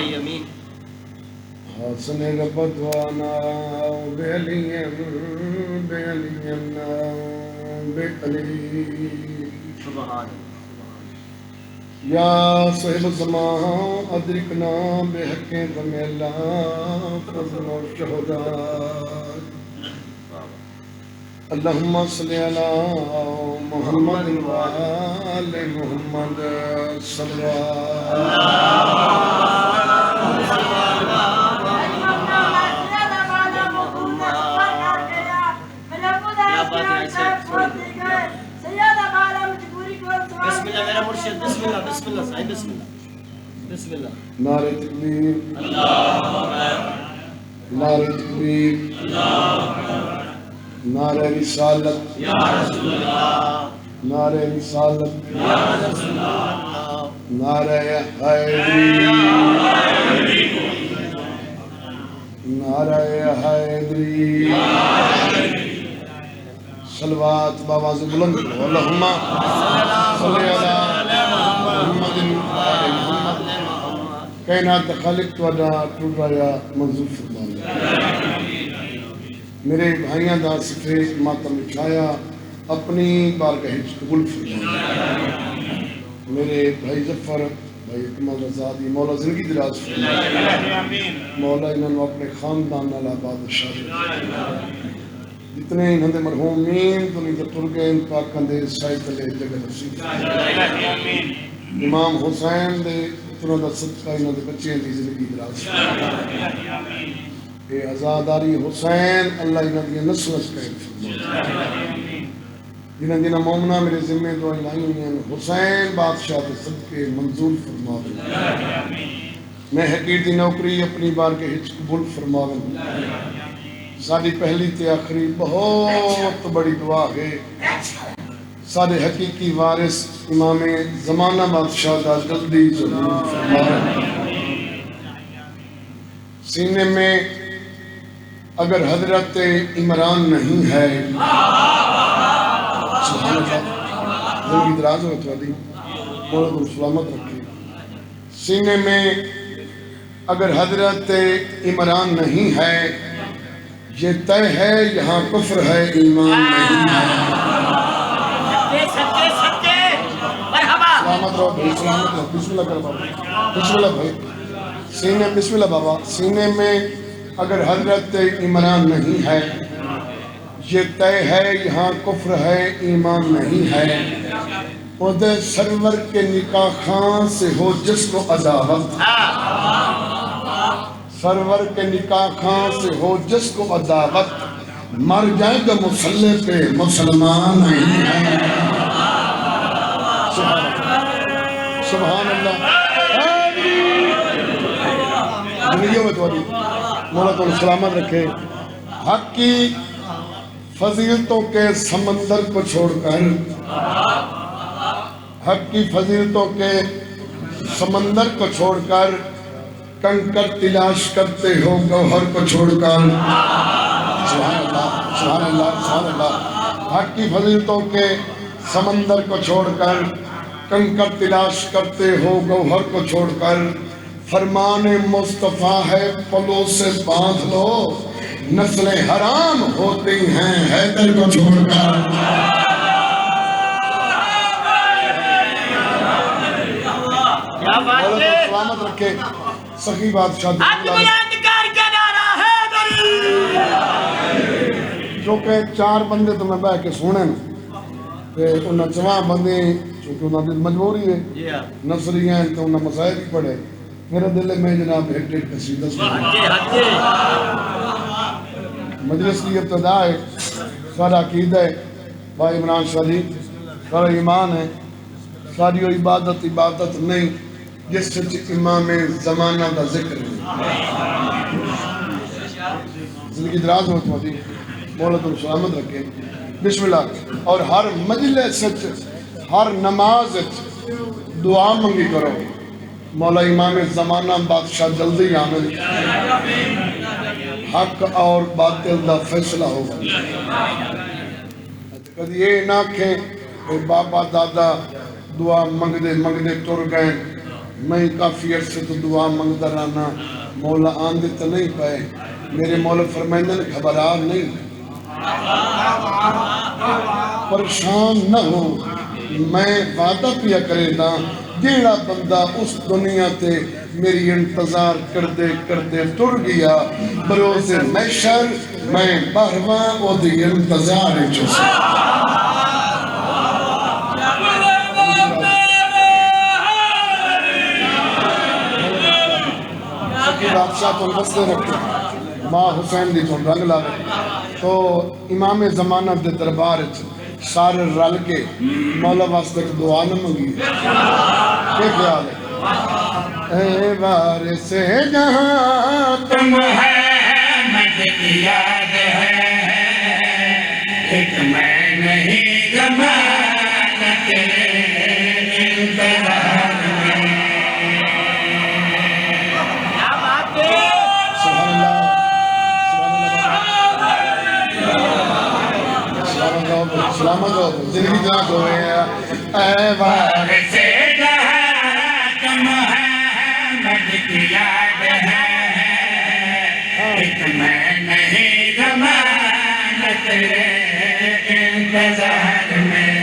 یمین حسن ربت وانا بعلیم بعلیم بعلی سبحان یا صاحب الزمان ادرکنا بحق ذمیلہ فضل و شہداء اللہم صلی علی محمد وآل محمد صلی بسم اللہ میرا مرشد بسم اللہ بسم اللہ صحیح بسم اللہ بسم اللہ نعرہ تکبیر نعرہ تکبیر نعرہ رسالت یا رسول اللہ نعرہ رسالت یا رسول اللہ نعرہ حیدری نعرہ حیدری صلوات بابا سے بلند کرو اللہم صلی علی محمد وآل محمد کائنات خالق توڑا ٹوٹ رہا منظور فرمانے میرے بھائیاں دا سفے ماتم اٹھایا اپنی بارگاہ قبول فرمانے میرے بھائی ظفر بھائی کمال رضا دی مولا زندگی دراز فرمانے مولا انہوں اپنے خاندان نالا بادشاہ جتنے انہوں نے مرحومین دنی جو تر گئے ان پاکاں دے سائت لے جگہ نصیب امام حسین دے اتنا دا صدقہ انہوں نے بچے دی زندگی دراز اے عزاداری حسین اللہ انہوں نے نسل اسکائن فرمانے جنہ مومنہ میرے ذمہ دعائیں لائی ہوئی ہیں حسین بادشاہ دے صدقے منظور فرما دیں میں حقیر دی نوکری اپنی بار کے ہچ قبول فرما دیں ساری پہلی تے آخری بہت بڑی دعا ہے سارے حقیقی وارث امام زمانہ بادشاہ دا جلدی ضرور فرمائے سینے میں اگر حضرت عمران نہیں ہے سبحان اللہ زندگی دراز ہو اتوادی مولا تم سلامت رکھے سینے میں اگر حضرت عمران نہیں ہے یہ طے ہے یہاں کفر ہے ایمان نہیں ہے سلامت رہو بھائی سلامت رہو بسم اللہ کر بابا بسم اللہ بھائی سینے بسم اللہ بابا سینے میں اگر حضرت عمران نہیں ہے یہ طے ہے یہاں کفر ہے ایمان نہیں ہے خود سرور کے نکاح خان سے ہو جس کو عداوت سرور کے نکاح خان سے ہو جس کو عداوت مر جائے گا مسلح پہ مسلمان نہیں ہے سبحان اللہ زندگیوں میں توڑی مولا تو سلامت رکھے حق کی فضیلتوں کے سمندر کو چھوڑ کر حق کی فضیلتوں کے سمندر کو چھوڑ کر کنکر تلاش کرتے ہو گوہر کو چھوڑ کر سبحان اللہ سبحان اللہ سبحان اللہ حق کی فضیلتوں کے سمندر کو چھوڑ کر کنکر تلاش کرتے ہو گوہر کو چھوڑ کر فرمان مصطفیٰ ہے پلوں سے باندھ لو نسلیں حرام ہوتی ہیں حیدر کو چھوڑ کر سلامت رکھے سخی بادشاہ جو کہ چار بندے تو میں بہ کے سونے انہاں چواں بندے چونکہ انہاں دی مجبوری ہے نصری ہیں تو انہاں مسائل بھی پڑھے میرے دل میں جناب ایک ڈیٹ قصیدہ مجلس کی ابتدا ہے سارا عقیدہ ہے بھائی عمران شریف سارا ایمان ہے ساری عبادت نہیں جس سے امام زمانہ دا ذکر ہے زندگی دراز ہو تمہاری مولا تم سلامت رکھے بسم اللہ اور ہر مجلس ہر نماز دعا منگی کرو مولا امام زمانہ بادشاہ جلدی آمد حق اور باطل دا فیصلہ ہوگا کدی یہ نہ کہ بابا دادا دعا منگدے تر گئے میں کافی عرصے تو دعا منگتا رہنا مولا آندے تو نہیں پائے میرے مولا فرمائندے نے خبردار نہیں پریشان نہ ہو میں وعدہ پیا کرے دا جیڑا بندہ اس دنیا تے میری انتظار کردے کردے ٹر گیا بروز محشر میں باہرواں او دی انتظار چوسا بادشاہ تو بستے رکھتے ماں حسین دی تو رنگ لاوے تو امام زمانہ دے دربار سارے رل کے مولا واسطے ایک دعا نہ منگی کیا خیال ہے اے وارث جہاں تم محمد کی یاد ہے ایک میں نہیں ضمانت انتظار سلامت ہو زندگی جناک ہو رہے ہیں اے وارث جہاں تم محمد کی یاد ہے ایک میں نہیں ضمانت انتظار میں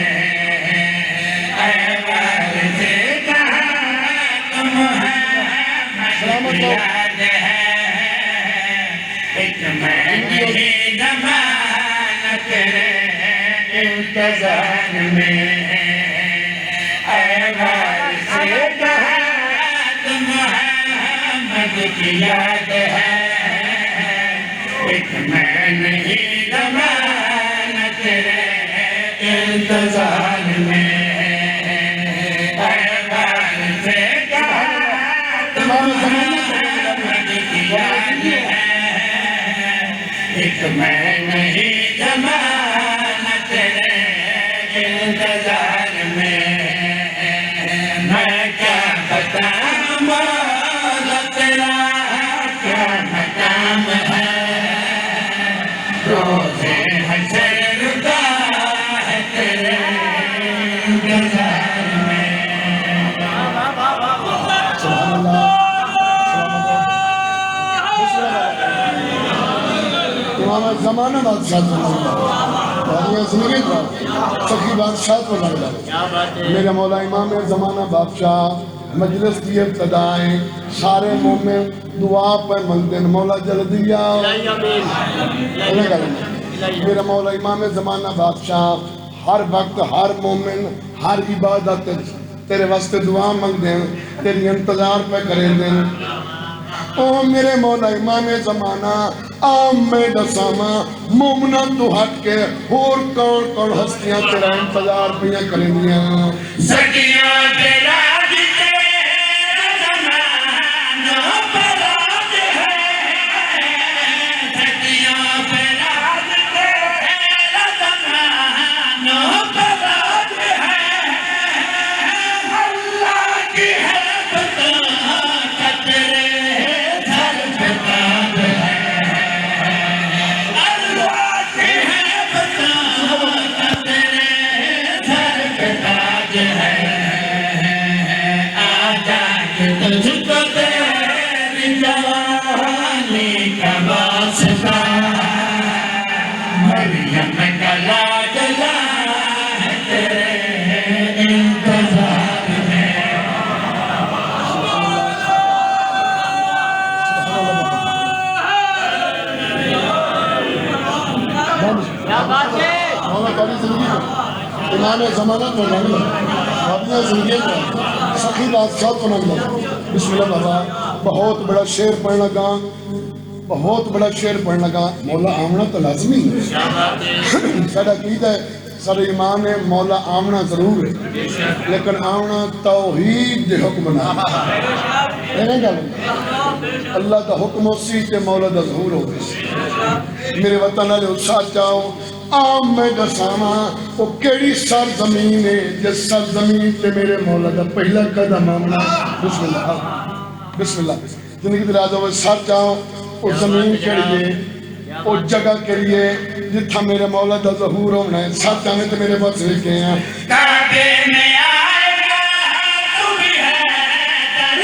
اے وارث جہاں تم محمد کی یاد ہے ایک میں نہیں ضمانت انتظار میں اے وارث جہاں تم محمد کی یاد ہے ایک میں نہیں ضمانت انتظار میں اے وارث جہاں تم محمد کی یاد ہے ایک میں نہیں ضمانت انتظار میں میں کیا بتاؤں مولا تیرا کیا مقام ہے روز حشر رکا ہے تیرے انتظار میں سبحان اللہ امام زمانہ بادشاہ زندگی کا سخی بادشاہ کو لگ رہا میرا مولا امام زمانہ بادشاہ مجلس کی ابتدائیں سارے مومن دعا پر منگتے مولا جلدی آؤ میرا مولا امام زمانہ بادشاہ ہر وقت ہر مومن ہر عبادت تیرے واسطے دعا منگ دیں تیری انتظار پہ کریں دیں او میرے مولا امام زمانہ آم میں دساما مومنہ تو ہٹ کے اور کون کون ہستیاں تیرا انتظار پیاں کریں دیا سکیاں تیرا تیرا زمانہ پراج ہے سکیاں تیرا تیرا زمانہ پراج ہے اللہ کی ہے بتا تیرے سر پہ تاج ہے اللہ کی ہے بتا تیرے سر پہ تاج ہے آجا کہ تجھ کو تیری جوانی کا واسطہ مریم کا لاڈلا ہے تیرے انتظار میں کیا بات ہے مولا کاری زندگی کو امام زمانہ کو لگ لگا اپنی زندگی کو سخی بادشاہ کو لگ لگا بسم اللہ بابا بہت بڑا شعر پڑھنا گا بہت بڑا شعر پڑھنا گا مولا آمنا تو لازمی ہے ساڑھا قید ہے سر ایمان ہے مولا آمنا ضرور ہے لیکن آمنا توحید دے حکم نہ نہیں گا اللہ دا حکم اسی تے مولا دا ظہور ہو گئی میرے وطن علیہ اتساہ چاہو آم میں دساما وہ کیڑی سر زمین ہے جس سر زمین تے میرے مولا دا پہلا قدم آمنا بسم اللہ بسم اللہ زندگی دلازہ وہ سر چاہو وہ زمین کیڑیے وہ جگہ کیڑیے جتھا میرے مولا دا ظہور ہونا ہے سر چاہنے تے میرے بس لکھے ہیں کعبے میں آئے گا تو بھی ہے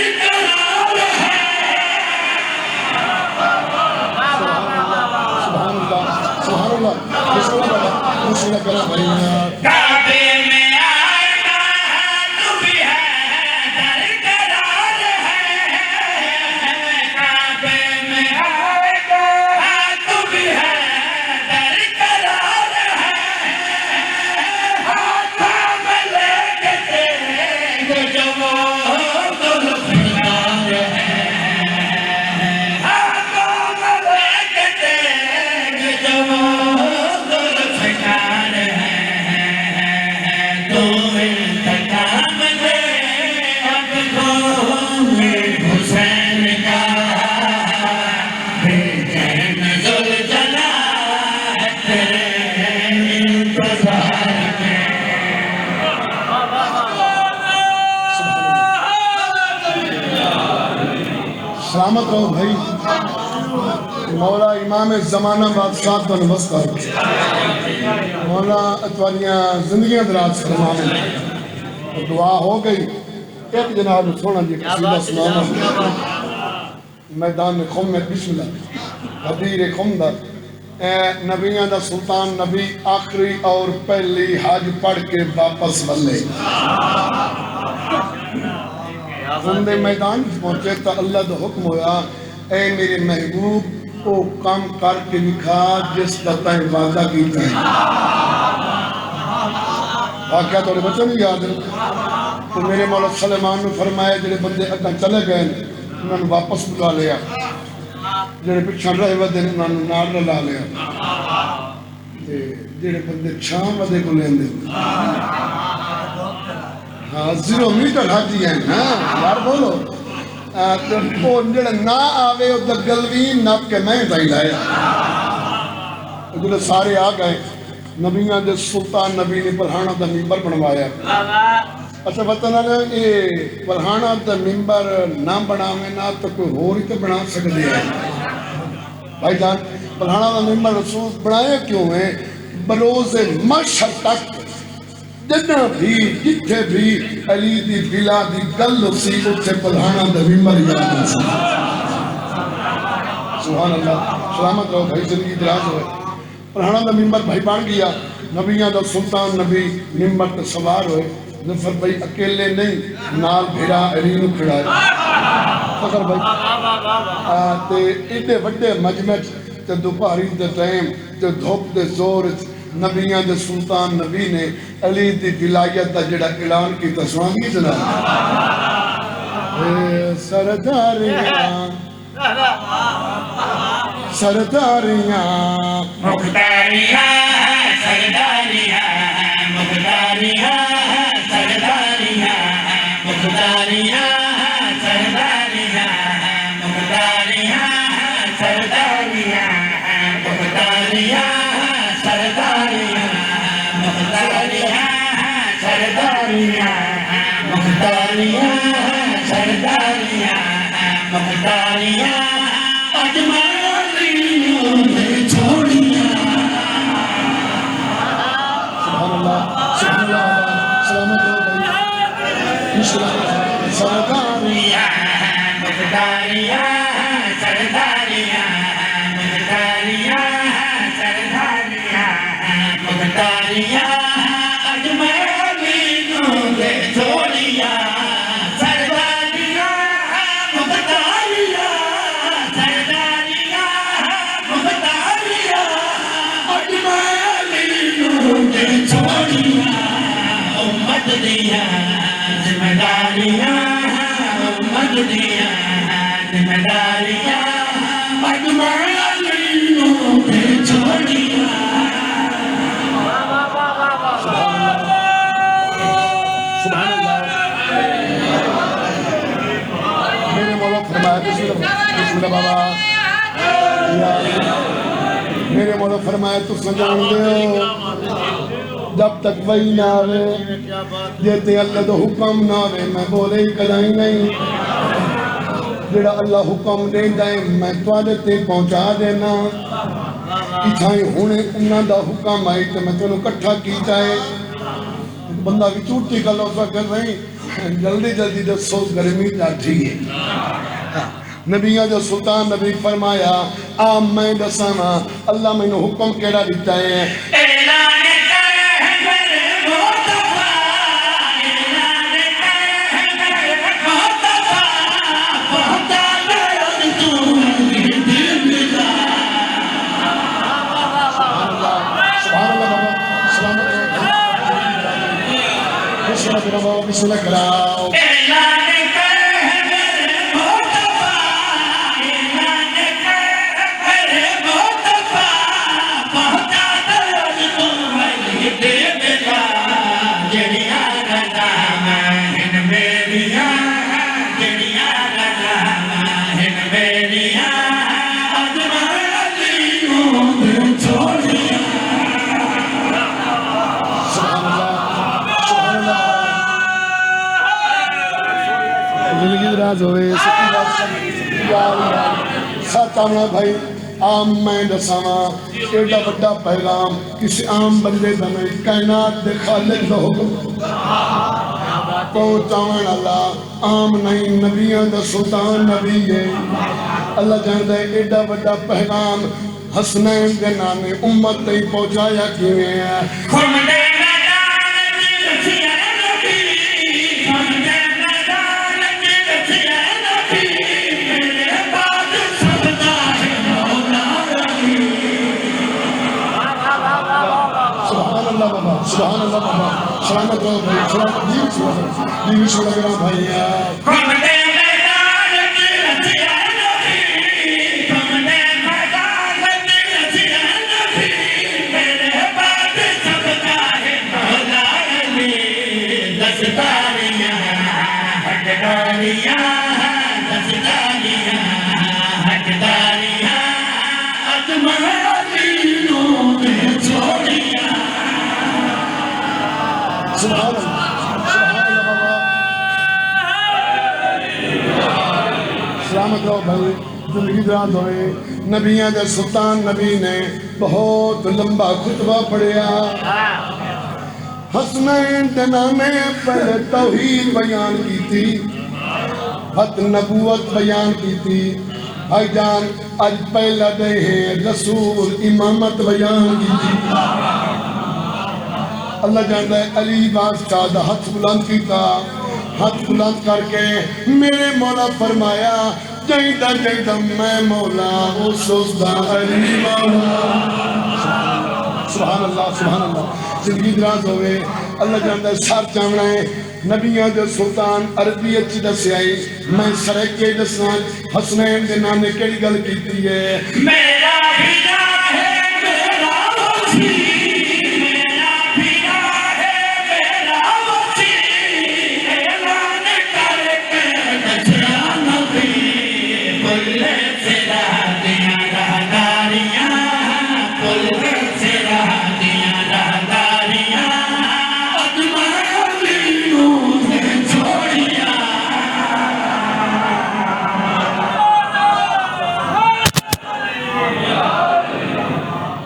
کرا بھائی کعبے میں آنا تو بھی ہے درقرار ہے کعبے میں آنا تو بھی ہے درقرار ہے ہاتھوں میں لے کے تیرے جو وہ گلفنار ہے ہاتھوں میں لے کے تیرے جو وہ گلفنار ہے تو انتقام دے اب گھومے حسین کا بے چین ذوالجلال تیرے انتظار میں سلامت رہو بھائی مولا امام زمانہ بادشاہ تو نمسکار مولا اتواریاں زندگیاں دراز فرمانے دعا ہو گئی ایک جناب سونا جی قصیدہ سنانا میدان خم میں بسم اللہ حبیر خم دا اے نبیان دا سلطان نبی آخری اور پہلی حج پڑھ کے واپس بلے خم دے میدان پہنچے تا اللہ دا حکم ہویا اے میرے محبوب او کام کر کے دکھا جس کا تائیں وعدہ کیتا ہے واقعہ تو بچوں نہیں یاد ہے تو میرے مولا سلیمان نے فرمایا جڑے بندے اگاں چلے گئے انہوں نے واپس بلا لیا جڑے پچھاں رہے ودے انہوں نے نال لا لیا جڑے بندے چھاں ودے کو لیندے ہاں 0 میٹر حاجی ہیں ہاں یار بولو تو جڑے نہ آوے او دگلوین نپ کے میں دائی لایا جڑے سارے آ گئے نبیان دے سلطان نبی نے پرہانہ دا ممبر بنوایا اچھا بتانا نا یہ پرہانہ دا ممبر نہ بناوے نہ تو کوئی اور ہی تو بنا سکتے ہیں بھائی جان پرہانہ دا ممبر رسول بنایا کیوں ہے بروز مشہر تک جتنا بھی جتھے بھی علی دی بلا دی گل سی اتھے پرہانہ دا ممبر یاد ہے سبحان اللہ سلامت رہو بھائی زندگی دراز ہوئے پرہانہ دا ممبر بھائی بان گیا نبیان دا سلطان نبی ممبر تے سوار ہوئے ظفر بھائی اکیلے نہیں نال بھیڑا علی نو کھڑا ہے فخر بھائی تے ایڈے وڈے مجمع تے دوپہری دے ٹائم تے دھوپ دے زور نبیان دے سلطان نبی نے علی دی ولایت دا جڑا اعلان کیتا سناؤں جناب سرداریاں سرداریاں مقداریاں سرداریاں مقداریاں سرداریاں مقداریاں سرداریاں مقداریاں سرداریاں مقداریاں سرداریاں مقداریاں سرداریاں مقداریاں سرداریاں مقداریاں اجمالیوں نے چھوڑیاں سبحان اللہ سلامت ہو بھائی سرداریاں مقداریاں سرداریاں مقداریاں سرداریاں مقداریاں اجمالیوں نے چھوڑیاں سرداریاں مقداریاں سرداریاں مقداریاں اجمالیوں نے چھوڑیاں امت دیا ذمہ داریاں امت دیا ذمہ داریاں اجمالیوں نے چھوڑیاں سبحان اللہ میرے مولا فرمایا بسم اللہ بابا میرے مولا فرمایا تو سجان دے جب تک وہی نہ آوے جیتے اللہ تو حکم نہ آوے میں بولے ہی کلائی نہیں جڑا اللہ حکم دے جائے میں توالے تے پہنچا دینا اتھائی ہونے انہاں دا حکم آئی تو میں تینوں کٹھا کی جائے بندہ بھی چوٹی کا لوٹا کر رہی جلدی جلدی دے سوچ گرمی جاتی ہے نبیہ جو سلطان نبی فرمایا آم میں دسانا اللہ میں نے حکم کیڑا دیتا ہے اعلان کر بسم اللہ کراؤ اعلان کر میرے مصطفیٰ، اعلان کر میرے مصطفیٰ، پہنچا دو تمہیں دے دلا جڑیاں رضامہن میریاں، جڑیاں رضامہن میریاں، اجمل علیوں دے چھوڑیاں. سبحان اللہ زندگی دراز ہوئے سچی بات سچ آمنا بھائی عام میں دساواں ایڈا بڑا پیغام کسی عام بندے دا نہیں کائنات دے خالق دا حکم پہنچاون اللہ عام نہیں نبیاں دا سلطان نبی ہے اللہ جانتا ہے ایڈا بڑا پیغام حسنین دے نانے امت تے پہنچایا کیویں ہے خمدے میدان جلسیہ نبی، خمدے میدان جلسیہ نبی، میرے بعد سبدا ہے مولا علی. سبحان اللہ بابا سبحان اللہ بابا سلامت رہو بھائی سلامت جی بھی چھوڑا گیا بھائی خمدے میدان جلسیہ نبی، خمدے میدان جلسیہ نبی، میرے بعد سبدا ہے مولا علی. دستاریاں حقداریاں، دستاریاں حقداریاں، اجمل علیوں نے چھوڑیاں. سبحان اللہ بابا سلامت رہو بھائی زندگی دراز ہوئے نبیاں دے سلطان نبی نے بہت لمبا خطبہ پڑھیا حسنین دے نانے پہلے توحید بیان کی تھی حد نبوت بیان کی تھی بھائی جان آج پہلا دے ہیں رسول امامت بیان کی تھی اللہ جانتا ہے علی بادشاہ دا ہاتھ بلند کیتا ہاتھ بلند کر کے میرے مولا فرمایا جائیدہ جائیدہ میں مولا اس دا علی مولا سبحان اللہ زندگی دراز ہوئے اللہ جانتا ہے سار چاہنا ہے نبیاں دے سلطان عربی اچھی دس آئی میں سرکے دسنا حسنین دے نانے کیڑی گل کیتی ہے میرا بھیڑا ہے میرا وچی، میرا بھیڑا ہے میرا وچی، اعلان کر کے دسیا نبی، بلے سے رہتیاں رہداریاں، بلے سے رہتیاں رہداریاں، اجمل علیوں نے چھوڑیاں.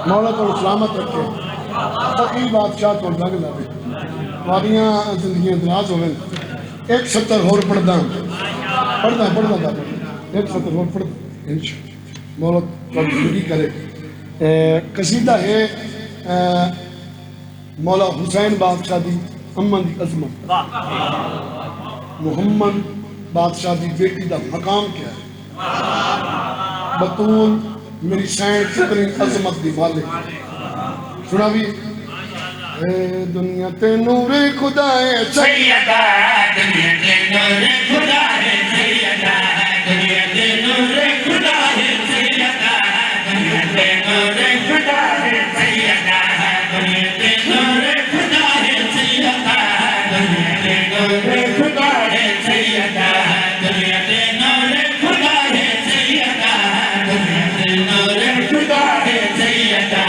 مولا تو سلامت رکھے فقیر بادشاہ کو لگ لگے واریاں زندگیاں دراز ہوئے ایک ستر اور پڑھدا دا ایک ستر اور پڑھدا انشاءاللہ مولا تو زندگی کرے قصیدہ ہے مولا حسین بادشاہ دی امن دی عظمت محمد بادشاہ دی بیٹی دا مقام کیا ہے بطول میری سین کتنی عظمت دی مالک سنا بھی اے دنیا تے نور خدا ہے سیدہ دنیا تے نور خدا ہے سیدہ دنیا تے نور خدا ہے سیدہ دنیا تے نور خدا ہے سیدہ دنیا تے نور خدا ہے سیدہ دنیا تے نور خدا ہے سیدہ دنیا تے نور خدا ہے سیدہ دنیا تے نور خدا ہے سیدہ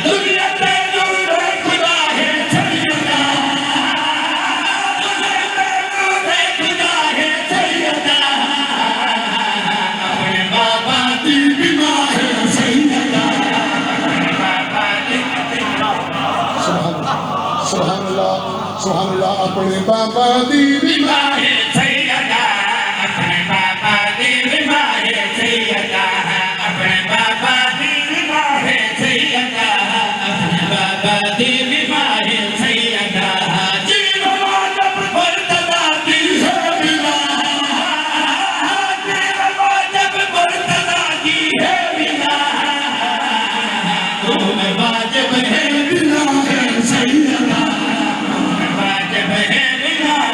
دنیا تے نور خدا ہے سیدہ خدا ہے سیدہ اپنے بابا دی بیمار ہے سیدہ بابا دی سبحان اللہ اپنے بابا دی بیمار ہے سیدہ اپنے بابا دی بیمار ہے سیدہ اپنے بابا دی بیمار ہے سیدہ اپنے بابا دی بیمار ہے سیدہ جی بابا جب مرتضیٰ کی ہے بیمار جی بابا جب مرتضیٰ کی ہے بیمار تمہیں واجب ہے بیمار ہے سیدہ تمہیں واجب ہے بیمار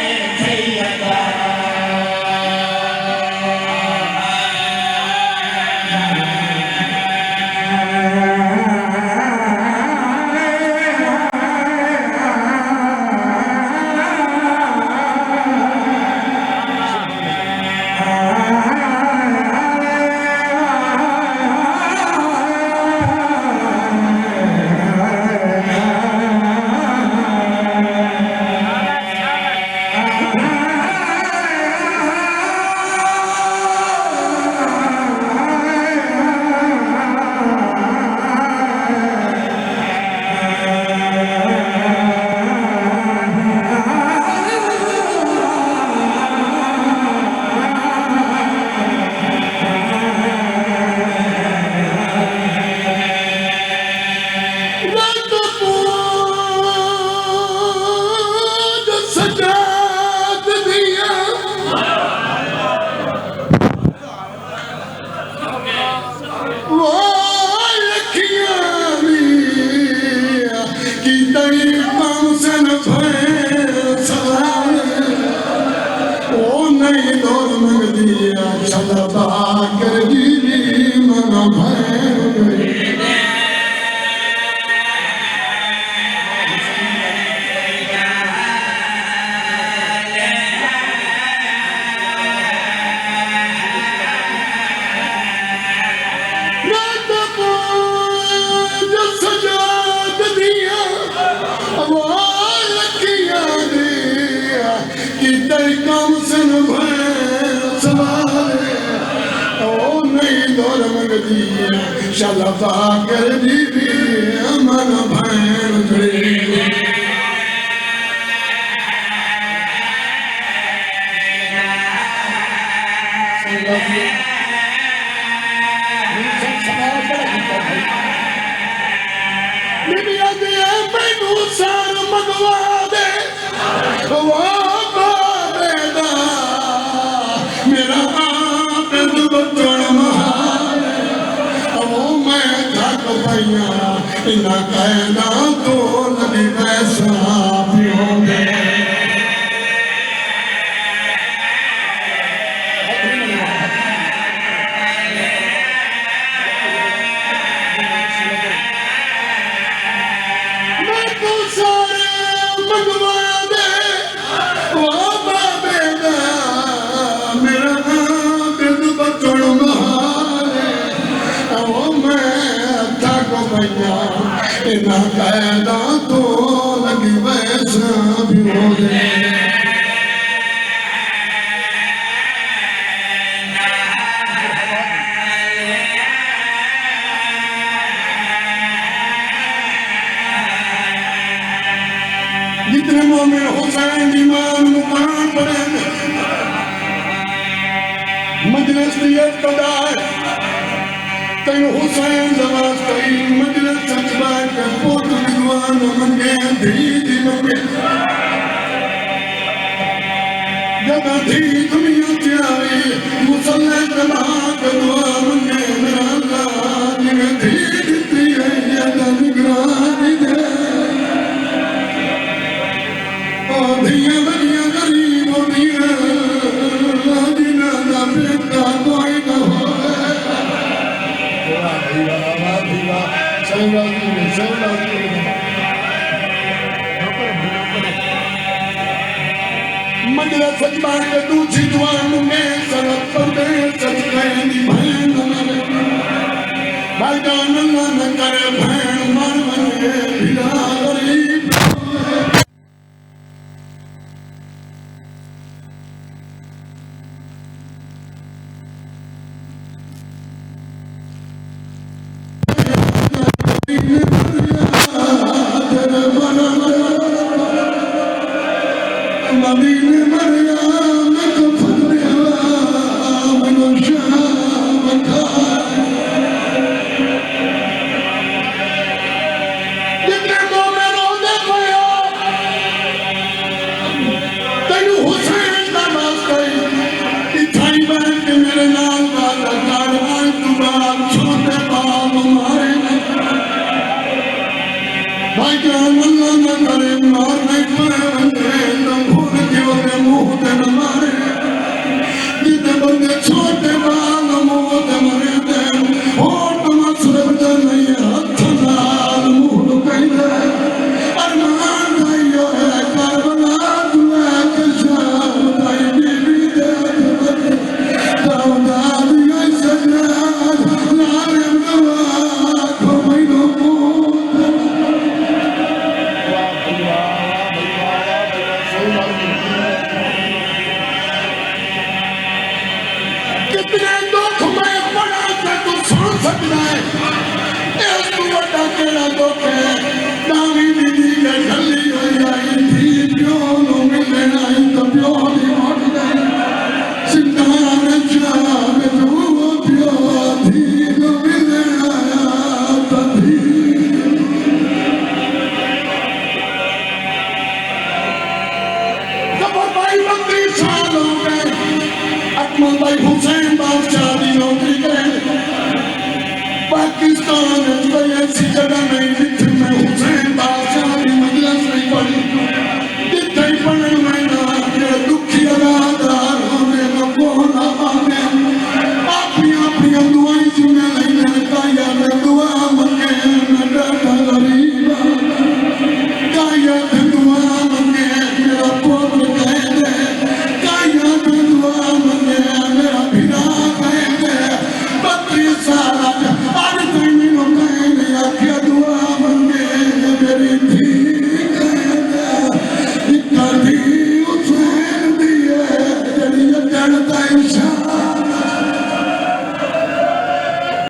شلفا کر دی امن بھین جڑی بی آدھے مینو سار منگوا دے میرا آپد بچن انہا کہنا تو لگی ویسا بھی ہو گئے میں تو سارے منگوا دے وہ بابے دا میرا دل بچڑ مہارے وہ میں تھاکو بھئیا انہا قیدہ تو لگی ویسا بھی ہو دے جتنے مومن حسین ایمان مقام پڑے مجلس کی ابتدا تین حسین زواز کئی مجلس سچبائے کے پوت دلوان منگے دھی منگے جگہ دھی دنیا چاہی مسلح جماع کے دعا منگے میرا اللہ جنہیں دھی دیتی ہے جگہ نگرانی دے دھیاں بنیاں غریب و دیاں جنہ دا بیٹا کوئی نہ ہوئے مجلس سجمان کے دوچھی دوان میں سرط پر دے سچ گئے دی بھین بھائی جان اللہ نہ کرے بھین مر بنے بھلا غریب مدینہ مریم کو فتحہ من شام کھائے جتنے مومنوں نے کھایا تینو حسین نماز کئی اتھائی بہن کے میرے نام والا کاروان دوبار چھوٹے باب ہمارے بھائی جان اللہ نہ کرے مار میں کھائے مارے جتنے بندے چھوٹے بال موت مرے دے ہوت مصرف دے نہیں ہتھ نال موڑ کئی دے ارمان دائیو ہے کربلا دعا کے شام دائی بی بی دے داوداد یا سجاد لارم دعا کو بینو موت بلوچستان کوئی ایسی جگہ نہیں جتھے میں حسین بادشاہ کی مجلس نہیں پڑھی جتھے ہی پڑھن میں نہ میرے دکھی ادادار ہونے نہ کونا آنے اپنی دعائیں سنے لینے کایا میں دعا منگے میں ڈاٹا غریبا کایا میں دعا منگے میرا پوتر کہہ دے کایا میں دعا منگے میرا بھیرا کہہ دے 32 سال آج تینوں کہہ دے آکھیا دعا منگے میری تھی کہہ دے اکا تھی حسین دیئے جڑی جڑتا